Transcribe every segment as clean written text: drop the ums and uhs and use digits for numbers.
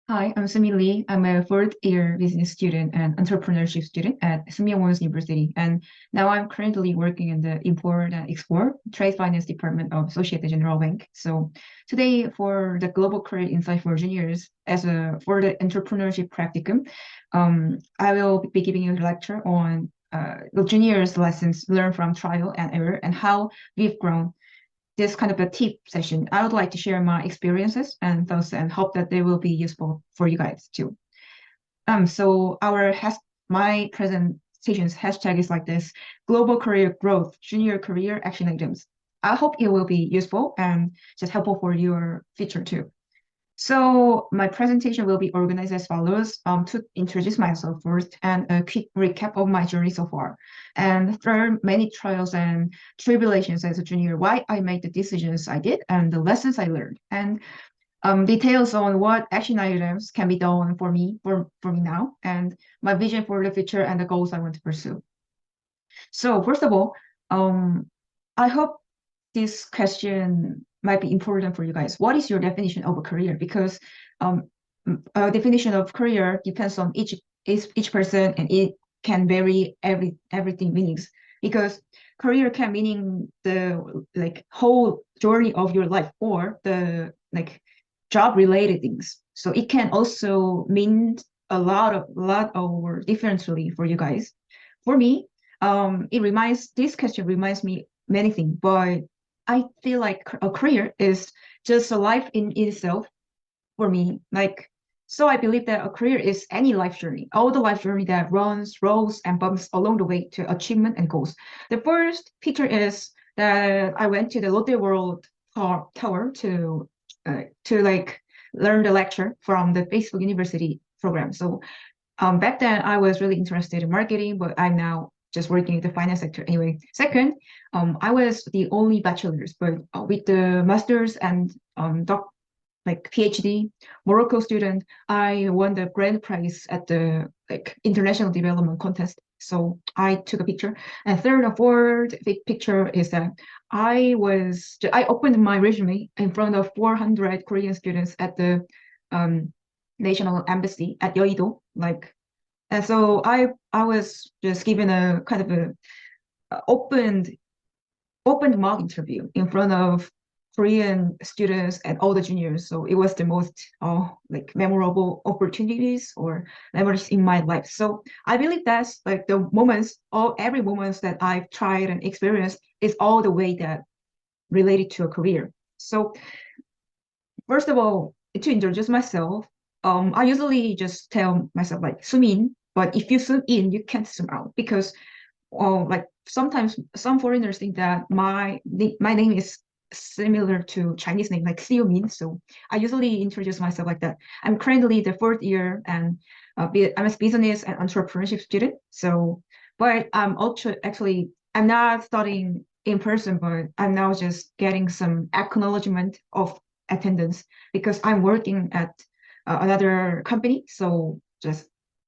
Hi, I'm Sumi Lee. I'm a fourth year business student and entrepreneurship student at Sumyang University. And now I'm currently working in the Import and Export Trade Finance Department of Societe Generale Bank. So today for the Global Career Insight for Juniors, for the Entrepreneurship Practicum, I will be giving you a lecture on the juniors' lessons learned from trial and error and how we've grown this kind of a tip session. I would like to share my experiences and thoughts and hope that they will be useful for you guys too. So my presentation's hashtag is like this: Global Career Growth, Junior Career Action Items. I hope it will be useful and just helpful for your future too. So my presentation will be organized as follows, to introduce myself first and a quick recap of my journey so far. And through many trials and tribulations as a junior, why I made the decisions I did and the lessons I learned. And details on what action items can be done for me now, and my vision for the future and the goals I want to pursue. So first of all, I hope this question might be important for you guys. What is your definition of a career? Because a definition of career depends on each person, and it can vary everything meanings. Because career can meaning the whole journey of your life or the job related things. So it can also mean a lot or differently for you guys. For me, this question reminds me many things, but I feel like a career is just a life in itself for me. So I believe that a career is any life journey, all the life journey that runs, rolls, and bumps along the way to achievement and goals. The first picture is that I went to the Lotte World Tower to learn the lecture from the Facebook University program. So back then I was really interested in marketing, but I'm now just working in the finance sector. Anyway, second, I was the only bachelor's, but with the master's and PhD Morocco student, I won the grand prize at the international development contest. So I took a picture. And third and fourth picture is that I opened my resume in front of 400 Korean students at the national embassy at Yeouido. And so I was just given a kind of a open mock interview in front of Korean students and all the juniors. So it was the most memorable opportunities or memories in my life. So I believe that's the moments, every moments that I've tried and experienced is all the way that related to a career. So first of all, to introduce myself, I usually just tell myself Sumin, but if you zoom in, you can't zoom out because sometimes some foreigners think that my name is similar to Chinese name like Xiu Min. So I usually introduce myself like that. I'm currently the fourth year and I'm a business and entrepreneurship student. So, but I'm also I'm not studying in person, but I'm now just getting some acknowledgement of attendance because I'm working at another company. So just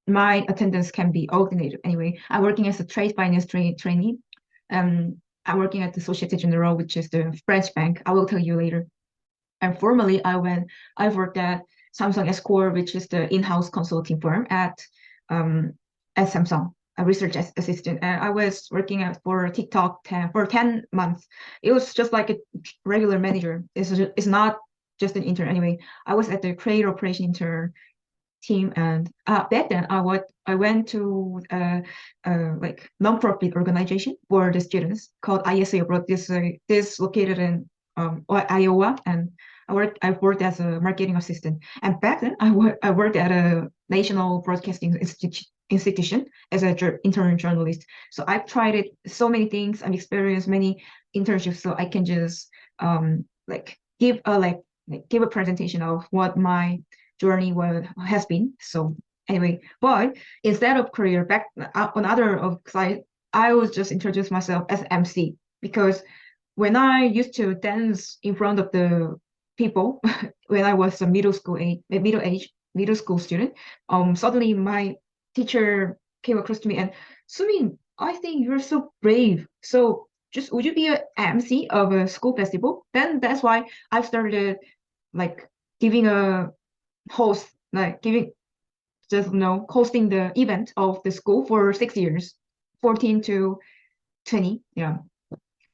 my attendance can be alternated. Anyway, I'm working as a trade finance trainee. I'm working at the Societe Generale, which is the French bank. I will tell you later. And formerly, I've worked at Samsung S-Core, which is the in-house consulting firm at Samsung, a research assistant. And I was working for TikTok for 10 months. It was just like a regular manager. It's not just an intern. Anyway, I was at the creative operation intern team, and back then I went to non-profit organization for the students called ISA Abroad. This located in Iowa, and I've worked as a marketing assistant. And back then I worked at a national broadcasting institution as an intern journalist. So I've tried it so many things. I've experienced many internships, so I can just give a presentation of what my journey has been. So anyway, but instead of career, back on other of side, I was just introduce myself as MC because when I used to dance in front of the people when I was a middle school student, suddenly my teacher came across to me and Sumin, I think you're so brave. So just would you be an MC of a school festival? Then that's why I started giving a host like hosting the event of the school for 6 years, 14 to 20. Yeah.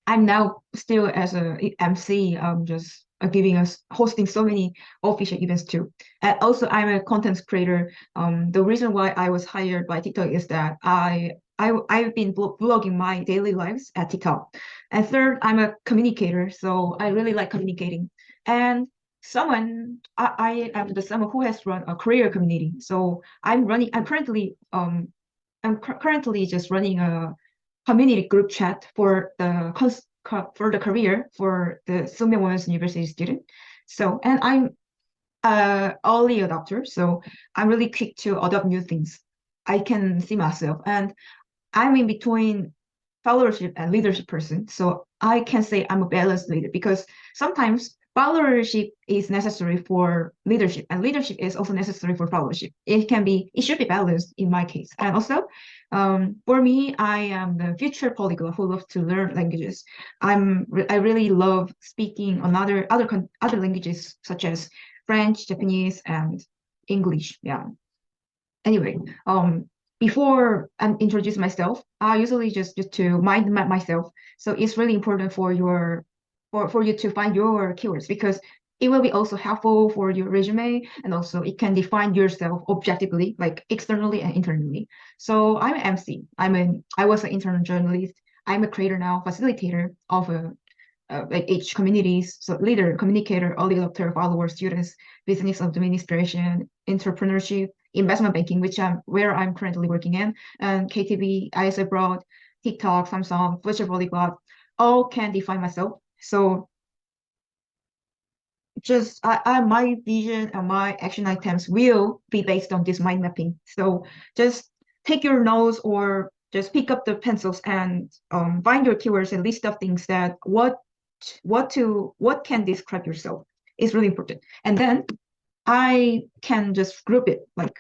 I'm now still as a MC, just giving us hosting so many official events too. And also I'm a content creator. The reason why I was hired by TikTok is that I've been vlogging my daily lives at TikTok. And third, I'm a communicator, so I really like communicating. And I am the someone who has run a career community. So I'm currently just running a community group chat for the career for the Sungmyung Women's University student. So, and I'm early adopter, so I'm really quick to adopt new things. I can see myself, and I'm in between followership and leadership person. So I can say I'm a balanced leader because sometimes followership is necessary for leadership, and leadership is also necessary for followership. It should be balanced in my case. And also, for me, I am the future polyglot who loves to learn languages. I really love speaking on other languages such as French, Japanese, and English. Yeah. Anyway, before I introduce myself, I usually just to mind map myself. So it's really important for you to find your keywords because it will be also helpful for your resume, and also it can define yourself objectively, like externally and internally. So I'm an MC. I was an intern journalist. I'm a creator now, facilitator of a like each communities, so leader, communicator, early adopter, follower, students, business administration, entrepreneurship, investment banking, where I'm currently working in, and KTV, IS abroad, TikTok, Samsung, future polyglot, all can define myself. So just my vision and my action items will be based on this mind mapping. So just take your notes or just pick up the pencils and find your keywords and list of things that what can describe yourself is really important. And then I can just group it. Like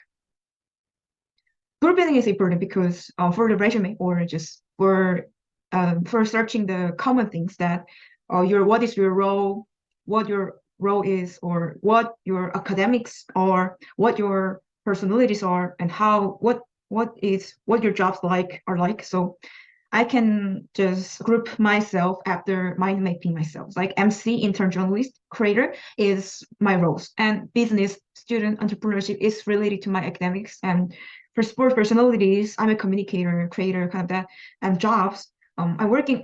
grouping is important because for the resume or just for searching the common things that what is your role, what your role is, or what your academics are, what your personalities are, and what your jobs are like. So I can just group myself after mind mapping myself. Like MC, intern journalist, creator is my roles, and business student entrepreneurship is related to my academics. And for sport personalities, I'm a communicator, creator, kind of that. And jobs, I'm working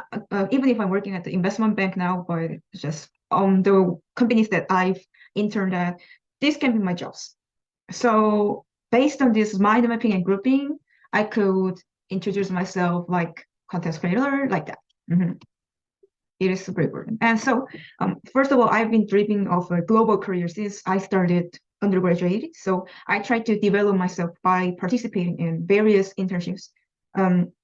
even if I'm working at the investment bank now, but just the companies that I've interned at, this can be my jobs. So based on this mind mapping and grouping, I could introduce myself like content creator, like that. Mhm. It is super important. And so, first of all, I've been dreaming of a global career since I started undergraduate. So I try to develop myself by participating in various internships,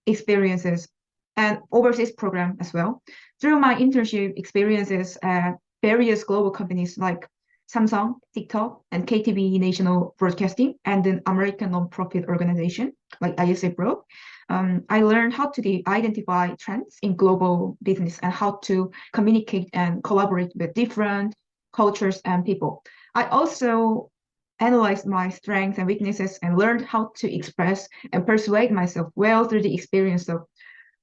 experiences, and overseas program as well. Through my internship experiences at various global companies like Samsung, TikTok, and KTV National Broadcasting, and an American nonprofit organization like ISA Broad. I learned how to identify trends in global business and how to communicate and collaborate with different cultures and people. I also analyzed my strengths and weaknesses and learned how to express and persuade myself well through the experience of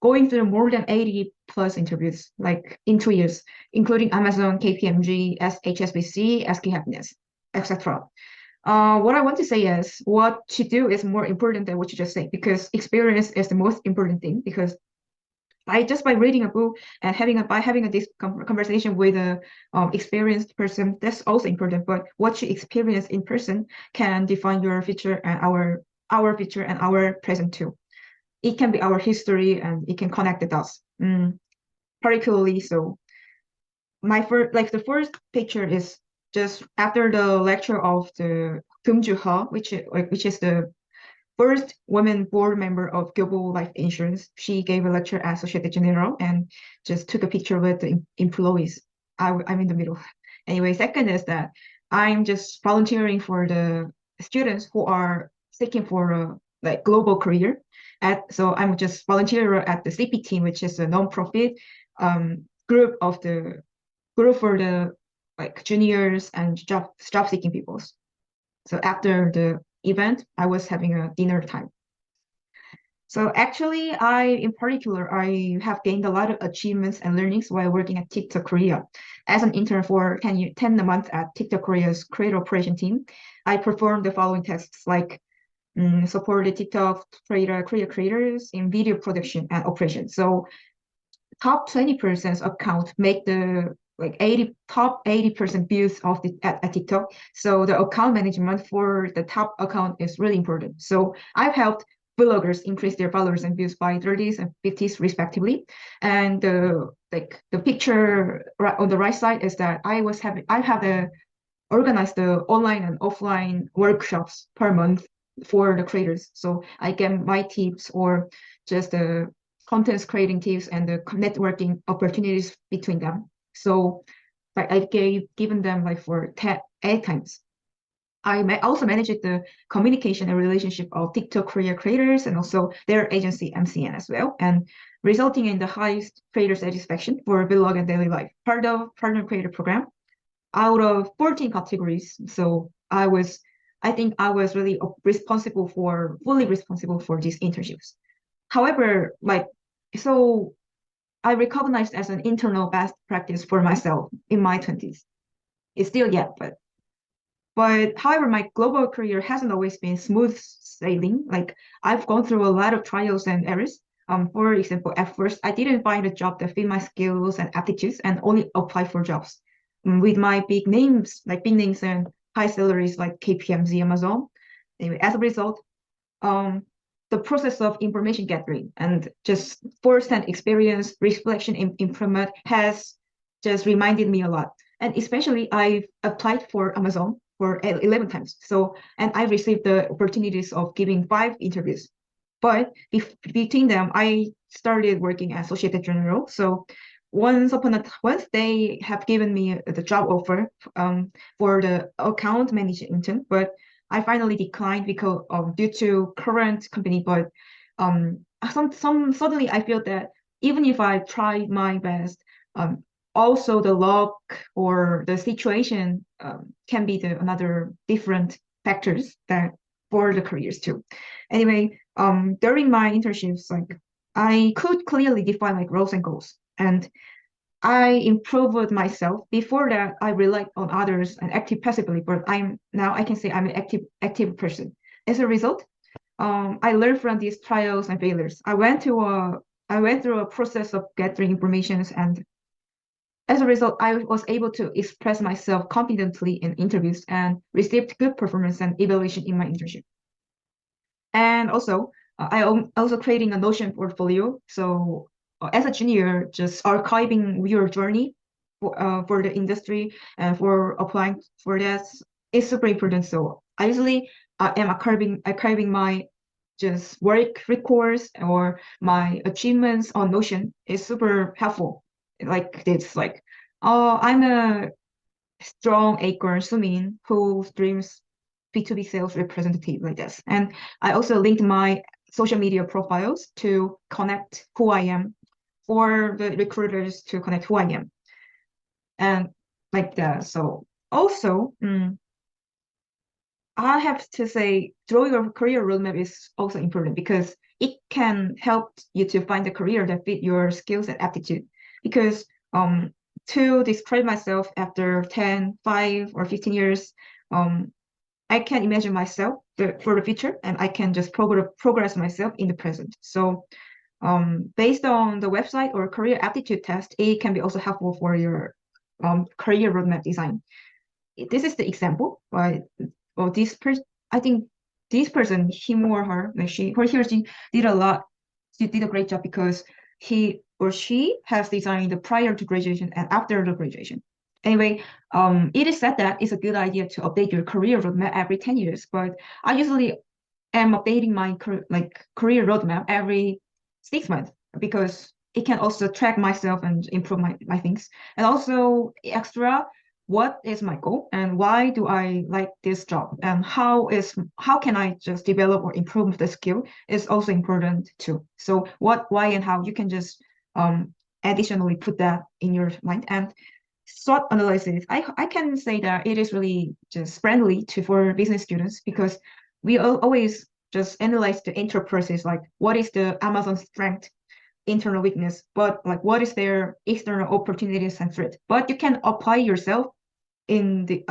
going through more than 80 plus interviews, like in 2 years, including Amazon, KPMG, HSBC, SK Happiness, etc. What I want to say is what to do is more important than what you just say, because experience is the most important thing. Because by reading a book and having this conversation with a experienced person, that's also important. But what you experience in person can define your future and our future and our present too. It can be our history and it can connect the dots. Particularly so. The first picture is just after the lecture of the Kim Ju-ha, which is the first woman board member of Global Life Insurance. She gave a lecture at Societe Generale and just took a picture with the employees. I'm in the middle. Anyway, second is that I'm just volunteering for the students who are seeking for a global career. So I'm just volunteer at the CP team, which is a non-profit group for the juniors and job seeking peoples. So after the event, I was having a dinner time. So actually, in particular, I have gained a lot of achievements and learnings while working at TikTok Korea. As an intern for 10 months at TikTok Korea's creator operation team, I performed the following tasks like support the TikTok Korea creators in video production and operation. So top 20% account make the like 80% views of the at TikTok. So the account management for the top account is really important. So I've helped bloggers increase their followers and views by 30s and 50s respectively. And the picture on the right side is that I have organized the online and offline workshops per month for the creators. So I get my tips or just the contents creating tips and the networking opportunities between them. So like I given them like for 8 times. I also managed the communication and relationship of TikTok Korea creators and also their agency MCN as well, and resulting in the highest creator satisfaction for vlog and daily life. Part of Partner Creator Program out of 14 categories. So I think I was really fully responsible for these internships. However, so I recognized as an internal best practice for myself in my 20s. It's still yet, but however, my global career hasn't always been smooth sailing. Like I've gone through a lot of trials and errors. For example, at first I didn't find a job that fit my skills and aptitudes and only apply for jobs with my big names and high salaries like KPMG, Amazon. Anyway, as a result, um, the process of information gathering and just first-hand experience, reflection, improvement has just reminded me a lot. And especially, I've applied for Amazon for 11 times. So, and I received the opportunities of giving 5 interviews. But between them, I started working at Associated General. So once they have given me the job offer for the account manager intern, but I finally declined because due to current company. But some suddenly I feel that even if I try my best, also the luck or the situation can be another different factors that for the careers too. Anyway, during my internships, like I could clearly define my roles and goals, and I improved myself. Before that, I relied on others and acted passively, but I can say I'm an active person. As a result, I learned from these trials and failures. I went through a process of gathering information, and as a result, I was able to express myself confidently in interviews and received good performance and evaluation in my internship. And also, I am also creating a Notion portfolio. So as a junior, just archiving your journey for the industry and for applying for that is super important. So I usually am archiving my just work records or my achievements on Notion is super helpful. Like it's like, oh, I'm a strong acorn Sumin who streams B2B sales representative like this. And I also linked my social media profiles to connect who I am for the recruiters to connect who I am. And like that. So also, I have to say, drawing a career roadmap is also important because it can help you to find a career that fit your skills and aptitude. Because to describe myself after 10, 5, or 15 years, I can imagine myself for the future, and I can just progress myself in the present. So based on the website or career aptitude test, it can be also helpful for your career roadmap design. This is the example, but I think this person, him or her, like he or she did a great job because he or she has designed the prior to graduation and after the graduation. Anyway, it is said that it's a good idea to update your career roadmap every 10 years, but I usually am updating my career roadmap every 6 months because it can also track myself and improve my things. And also extra, what is my goal and why do I like this job and how can I just develop or improve the skill is also important too. So what, why, and how you can just additionally put that in your mind. And SWOT analysis, I can say that it is really just friendly to for business students because we always just analyze the inter-process, like what is the Amazon strength, internal weakness, but like what is their external opportunities and threat. But you can apply yourself in the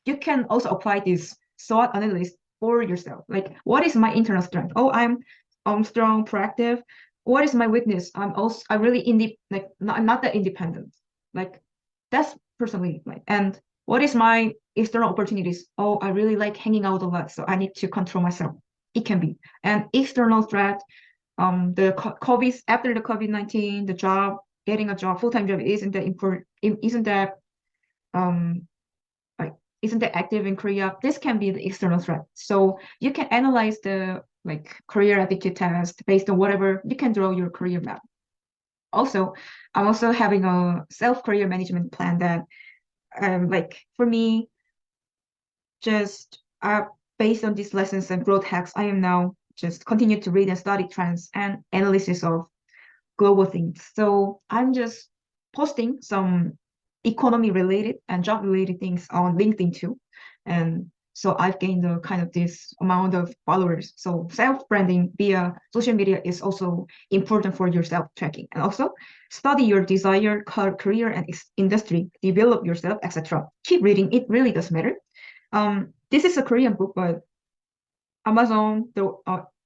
you can also apply this SWOT analysis for yourself. Like, what is my internal strength? Oh, I'm strong, proactive. What is my weakness? I really I'm not that independent. Like that's personally like. And what is my external opportunities? Oh, I really like hanging out a lot, so I need to control myself. It can be. And external threat, the COVID after the COVID-19, the job, getting a job, full-time job isn't that important, isn't that um like isn't that active in Korea. This can be the external threat. So you can analyze the like career aptitude test based on whatever you can draw your career map. Also, I'm also having a self-career management plan that like for me, just based on these lessons and growth hacks, I am now just continue to read and study trends and analysis of global things. So I'm just posting some economy related and job related things on LinkedIn too. And so I've gained a kind of this amount of followers. So self-branding via social media is also important for your self-tracking. And also study your desired career and industry, develop yourself, etc. Keep reading. It really does matter. This is a Korean book, but Amazon,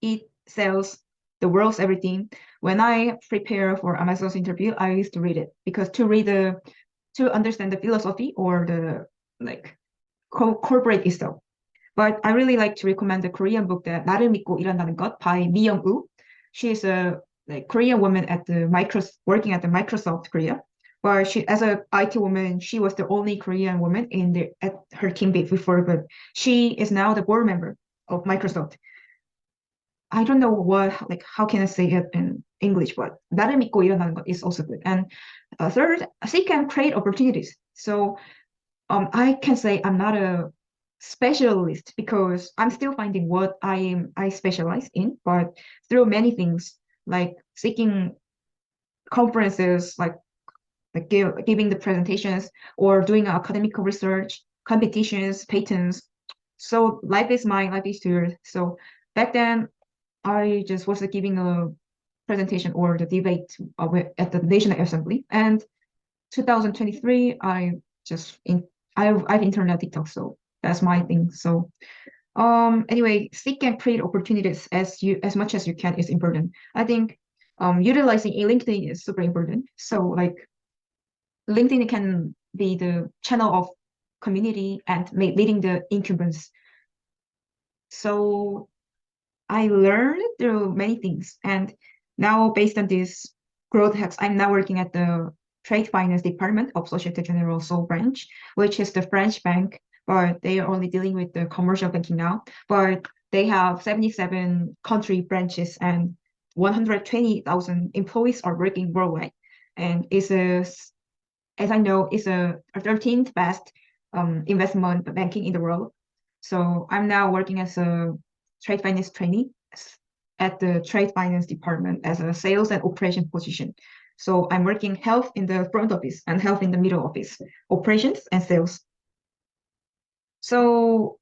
it sells the world's everything. When I prepare for Amazon's interview, I used to read it because to understand the philosophy or the like corporate itself. But I really like to recommend the Korean book that 나를 믿고 일한다는 것 by Mi Young-woo. She is a like Korean woman at the working at the Microsoft Korea. But she, as a IT woman, she was the only Korean woman at her team before. But she is now the board member of Microsoft. I don't know how can I say it in English, but 나를 믿고 일어나는 것 is also good. And third, seek and create opportunities. So I can say I'm not a specialist because I'm still finding what I specialize in, but through many things like seeking conferences, giving the presentations or doing academic research, competitions, patents. So life is here. So back then I just was giving a presentation or the debate at the National Assembly. And 2023, I've interned at TikTok, so that's my thing. So anyway, seek and create opportunities as much as you can is important. I think utilizing a LinkedIn is super important. So like LinkedIn can be the channel of community and leading the incumbents. So I learned through many things. And now based on this growth hacks, I'm now working at the Trade Finance Department of Societe Generale Seoul branch, which is the French bank, but they are only dealing with the commercial banking now. But they have 77 country branches and 120,000 employees are working worldwide. And as I know, it's a 13th best investment banking in the world. So I'm now working as a trade finance trainee at the trade finance department as a sales and operation position. So I'm working health in the front office and health in the middle office, operations and sales. So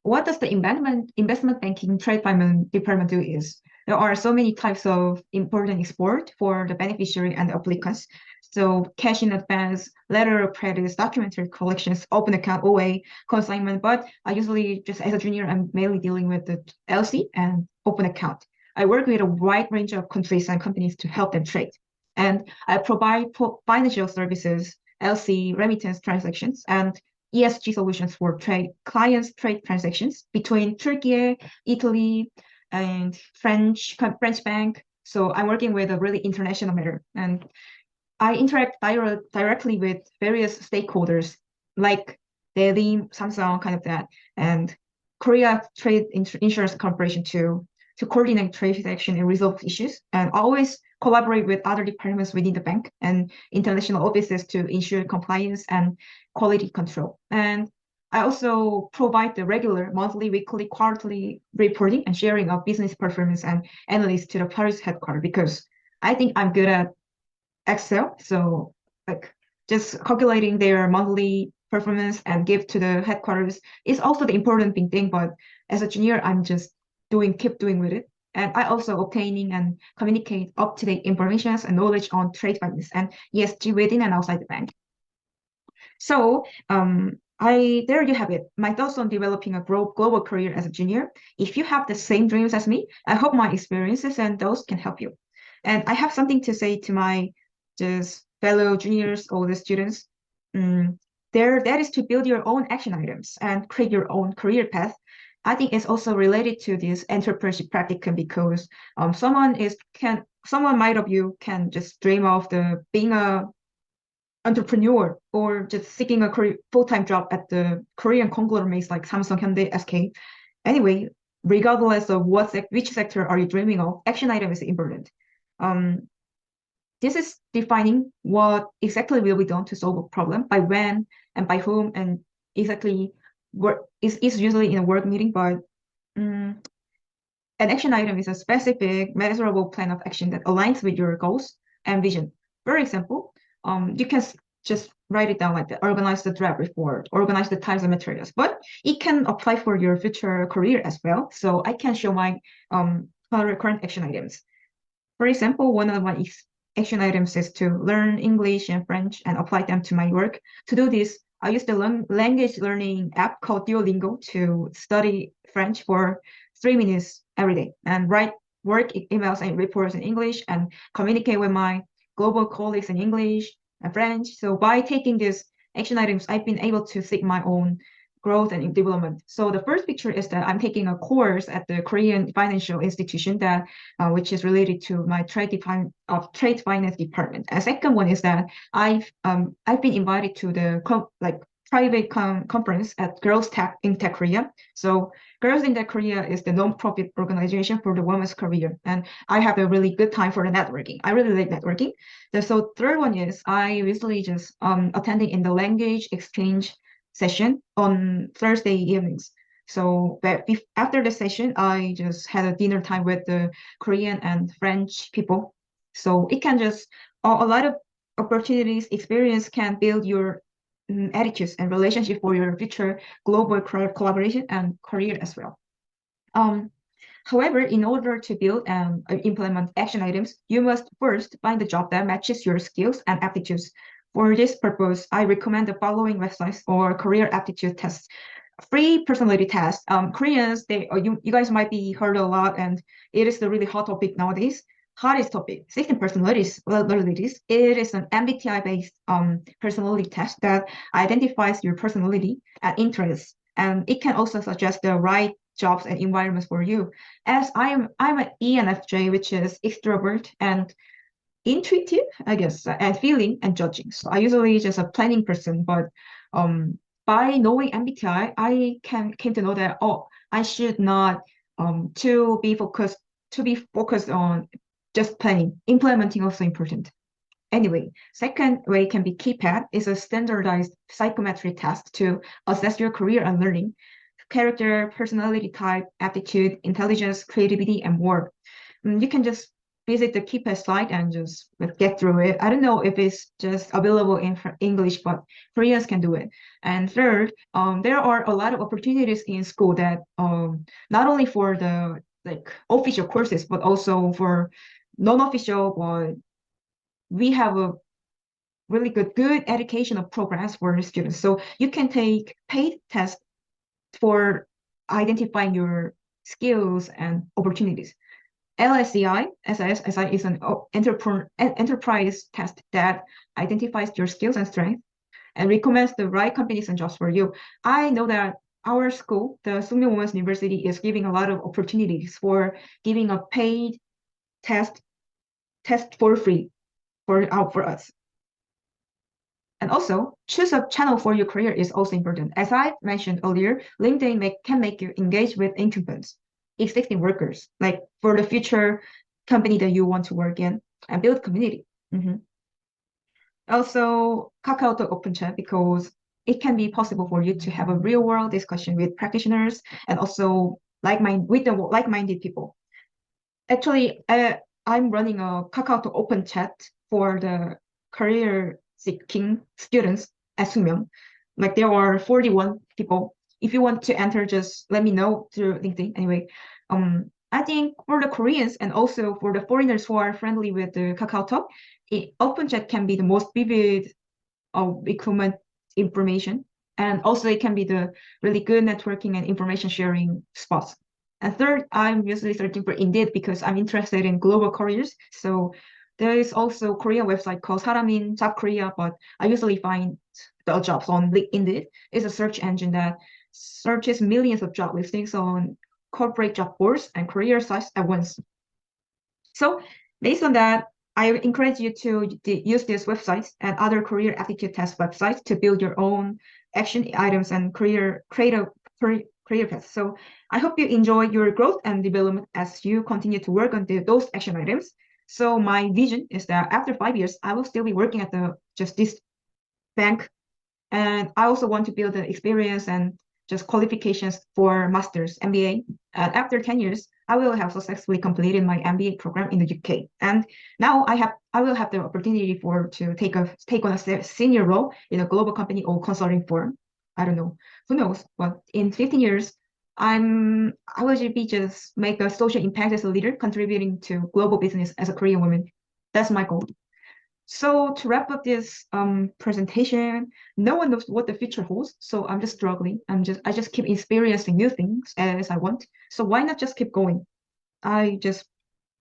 what does the investment banking trade finance department do is there are so many types of important export for the beneficiary and the applicants. So cash in advance, letter of credit, documentary collections, open account, OA, consignment. But I usually just as a junior, I'm mainly dealing with the LC and open account. I work with a wide range of countries and companies to help them trade. And I provide financial services, LC, remittance transactions, and ESG solutions for clients' trade transactions between Turkey, Italy, and French bank. So I'm working with a really international matter, and I interact directly with various stakeholders like Delhi, Samsung, kind of that, and Korea Trade Insurance Corporation to coordinate trade transaction and resolve issues, and always collaborate with other departments within the bank and international offices to ensure compliance and quality control. And I also provide the regular monthly, weekly, quarterly reporting and sharing of business performance and analysis to the Paris headquarters because I think I'm good at Excel. So like just calculating their monthly performance and give to the headquarters is also the important big thing. But as a junior, I'm just keep doing with it. And I also obtaining and communicate up-to-date information and knowledge on trade finance and ESG within and outside the bank. So there you have it. My thoughts on developing a global career as a junior. If you have the same dreams as me, I hope my experiences and those can help you. And I have something to say to my just fellow juniors or the students. That is to build your own action items and create your own career path. I think it's also related to this entrepreneurship practicum because someone might of you can just dream of the being a entrepreneur or just seeking a full-time job at the Korean conglomerates like Samsung, Hyundai, SK. Anyway, regardless of which sector are you dreaming of, action item is important. This is defining what exactly will be done to solve a problem, by when and by whom, and exactly what is usually in a work meeting, but an action item is a specific, measurable plan of action that aligns with your goals and vision. For example, you can just write it down like that, organize the draft report, organize the types of materials, but it can apply for your future career as well. So I can show my current action items. For example, one of my action items is to learn English and French and apply them to my work. To do this, I use the language learning app called Duolingo to study French for 3 minutes every day and write work emails and reports in English and communicate with my global colleagues in English and French. So by taking these action items, I've been able to seek my own growth and development. So the first picture is that I'm taking a course at the Korean financial institution that which is related to my trade finance department. And second one is that I've been invited to the private conference at Girls Tech in Tech Korea. So Girls in Tech Korea is the non-profit organization for the women's career, and I have a really good time for the networking. I really like networking. So third one is I recently just attending in the language exchange session on Thursday evenings. So after the session, I just had a dinner time with the Korean and French people. So it can just a lot of opportunities, experience can build your attitudes and relationship for your future global collaboration and career as well. However, in order to build and implement action items, you must first find the job that matches your skills and aptitudes. For this purpose, I recommend the following websites or career aptitude tests. Free personality test. Koreans, you guys might be heard a lot, and it is the really hot topic nowadays. Hottest topic, 16 personalities. It is an MBTI-based personality test that identifies your personality and interests, and it can also suggest the right jobs and environments for you. As I'm an ENFJ, which is extrovert and intuitive, I guess, and feeling and judging. So I usually just a planning person, but by knowing MBTI, I came to know that I should not to be focused on just planning. Implementing also important. Anyway, second way can be KPAT, is a standardized psychometric test to assess your career and learning, character, personality type, aptitude, intelligence, creativity, and more. You can just visit the KPAT slide and just get through it. I don't know if it's just available in English, but Koreans can do it. And third, there are a lot of opportunities in school that not only for the official courses, but also for non-official, but we have a really good educational programs for the students. So you can take paid tests for identifying your skills and opportunities. LSEI, SIS is an enterprise test that identifies your skills and strengths and recommends the right companies and jobs for you. I know that our school, the Sungmyung Women's University, is giving a lot of opportunities for giving a paid test for free for us. And also, choose a channel for your career is also important. As I mentioned earlier, LinkedIn can make you engage with incumbents, existing workers, like for the future company that you want to work in, and build community. Also, KakaoTalk Open Chat, because it can be possible for you to have a real world discussion with practitioners and also like-minded people. Actually, I'm running a KakaoTalk Open Chat for the career seeking students at Sumyeong. Like there are 41 people. If you want to enter, just let me know through LinkedIn. Anyway, I think for the Koreans and also for the foreigners who are friendly with the KakaoTalk, OpenChat can be the most vivid recruitment information. And also it can be the really good networking and information sharing spots. And third, I'm usually searching for Indeed because I'm interested in global careers. So there is also Korean website called Saramin Job Korea, but I usually find the jobs on Indeed. It's a search engine that searches millions of job listings on corporate job boards and career sites at once. So based on that, I encourage you to use these websites and other career aptitude test websites to build your own action items and career paths. So I hope you enjoy your growth and development as you continue to work on those action items. So my vision is that after 5 years, I will still be working at just this bank, and I also want to build the experience and just qualifications for master's MBA. And after 10 years, I will have successfully completed my MBA program in the UK. And now I will have the opportunity to take on a senior role in a global company or consulting firm. I don't know, who knows? But in 15 years, I will just make a social impact as a leader, contributing to global business as a Korean woman. That's my goal. So to wrap up this presentation, no one knows what the future holds. So I'm just struggling. I just keep experiencing new things as I want. So why not just keep going? I just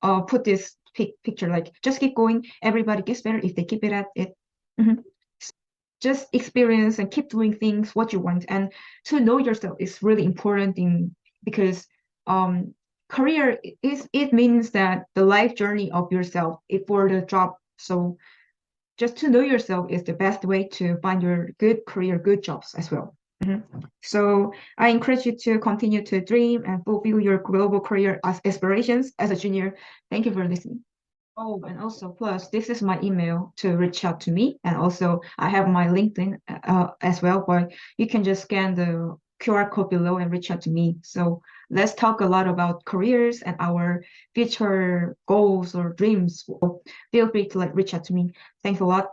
put this picture like just keep going. Everybody gets better if they keep it at it. Mhm. Just experience and keep doing things what you want. And to know yourself is really important because career it means that the life journey of yourself for the job. So just to know yourself is the best way to find your good career, good jobs as well. Mhm. So I encourage you to continue to dream and fulfill your global career aspirations as a junior. Thank you for listening. Oh, and also plus this is my email to reach out to me. And also I have my LinkedIn as well, but you can just scan the QR code below and reach out to me. So let's talk a lot about careers and our future goals or dreams. Feel free to reach out to me. Thanks a lot.